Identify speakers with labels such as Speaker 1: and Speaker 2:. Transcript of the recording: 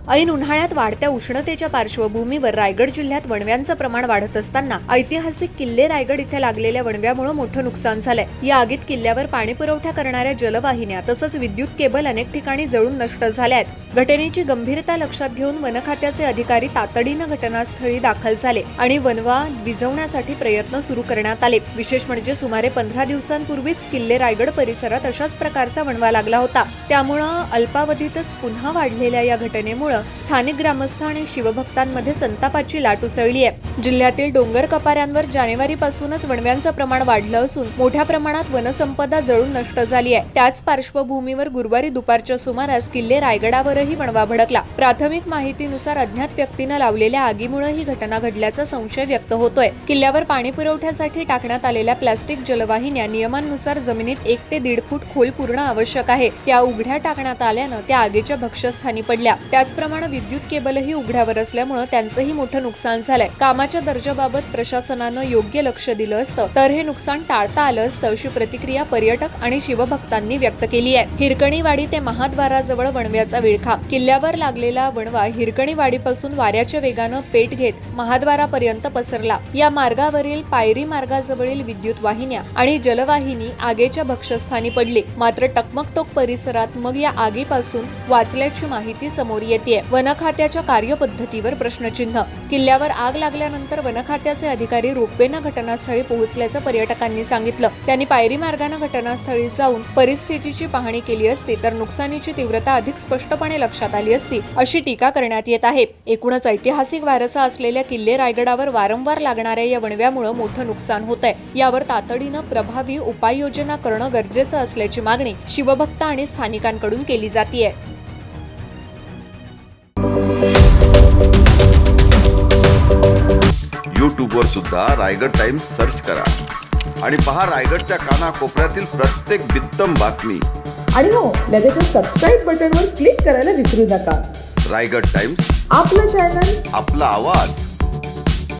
Speaker 1: ऐन उन्हाळ्यात वाढत्या उष्णतेच्या पार्श्वभूमीवर रायगड जिल्ह्यात वणव्यांचं प्रमाण वाढत असताना ऐतिहासिक किल्ले रायगड इथे लागलेल्या वणव्यामुळे मोठं नुकसान झालंय। या आगीत किल्ल्यावर पाणी पुरवठा करणाऱ्या जलवाहिन्या तसंच विद्युत केबल अनेक ठिकाणी जळून नष्ट झाल्या आहेत। घटनेची गंभीरता लक्षात घेऊन वन खात्याचे अधिकारी तातडीनं घटनास्थळी दाखल झाले आणि वणवा विझवण्यासाठी प्रयत्न सुरू करण्यात आले। विशेष म्हणजे सुमारे 15 दिवसांपूर्वीच किल्ले रायगड परिसरात अशाच प्रकारचा वणवा लागला होता। त्यामुळे अल्पावधीतच पुन्हा वाढलेल्या या घटनेमुळे स्थानिक ग्रामस्थ आणि शिवभक्तांमध्ये संतापाची लाट उसळली आहे। जिल्ह्यातील डोंगर कपाऱ्यांवर जानेवारीपासूनच वणव्यांचं प्रमाण वाढलं असून मोठ्या प्रमाणात वनसंपदा जळून नष्ट झाली आहे। त्याच पार्श्वभूमीवर गुरुवारी दुपारच्या सुमारास किल्ले रायगडावरही वणवा भडकला। प्राथमिक माहितीनुसार अज्ञात व्यक्तीने लावलेल्या आगीमुळे ही घटना घडल्याचा संशय व्यक्त होतोय। किल्ल्यावर पाणी पुरवठ्यासाठी टाकण्यात आलेल्या प्लास्टिक जलवाहिन्या नियमानुसार जमिनीत 1 ते 1.5 फूट खोल पूर्ण आवश्यक आहे। त्या उघड्या टाकण्यात आल्यानं त्या आगीच्या भक्ष्यस्थानी पडल्या। त्याचप्रमाणे विद्युत केबलही उघड्यावर असल्यामुळे त्यांचंही मोठं नुकसान झालंय। कामाच्या दर्जाबाबत प्रशासनानं योग्य लक्ष दिलं असतं तर हे नुकसान टाळता आलं असतं अशी प्रतिक्रिया पर्यटक आणि शिवभक्तांनी व्यक्त केली आहे। हिरकणीवाडी ते महाद्वाराजवळ वणव्याचा विळखा। किल्ल्यावर लागलेला वणवा हिरकणीवाडीपासून वाऱ्याच्या वेगानं पेट घेत महाद्वारापर्यंत पसरला। या मार्गावरील पायरी मार्गाजवळील विद्युत वाहिन्या आणि जलवाहिनी आगीच्या भक्ष्यस्थानी पडली। मात्र टकमकटोक परिसरात मग या आगीपासून वाचल्याची माहिती समोर येते। वन खात्याच्या कार्यपद्धतीवर प्रश्नचिन्ह। किल्ल्यावर आग लागल्यानंतर वन खात्याचे अधिकारी रोपवेनं घटनास्थळी पोहोचल्याचं पर्यटकांनी सांगितलं। त्यांनी पायरी मार्गाने घटनास्थळी जाऊन परिस्थितीची पाहणी केली असती तर नुकसानीची तीव्रता अधिक स्पष्टपणे लक्षात आली असती अशी टीका करण्यात येत आहे। एकूणच ऐतिहासिक वारसा असलेल्या किल्ले रायगडावर वारंवार लागणाऱ्या या वणव्यामुळे मोठं नुकसान होत आहे। यावर तातडीनं प्रभावी उपाययोजना करणं गरजेचं असल्याची मागणी शिवभक्त आणि स्थानिकांकडून केली जाते।
Speaker 2: यूट्यूबवर सुद्धा रायगड टाइम्स सर्च करा आणि पहा रायगडच्या कानाकोपऱ्यातील प्रत्येक बित्तम बातमी।
Speaker 3: आणि हो, लगेच सबस्क्राइब बटनवर क्लिक करायला विसरू नका।
Speaker 2: रायगड टाइम्स,
Speaker 3: आपलं चॅनल,
Speaker 2: आपला आवाज।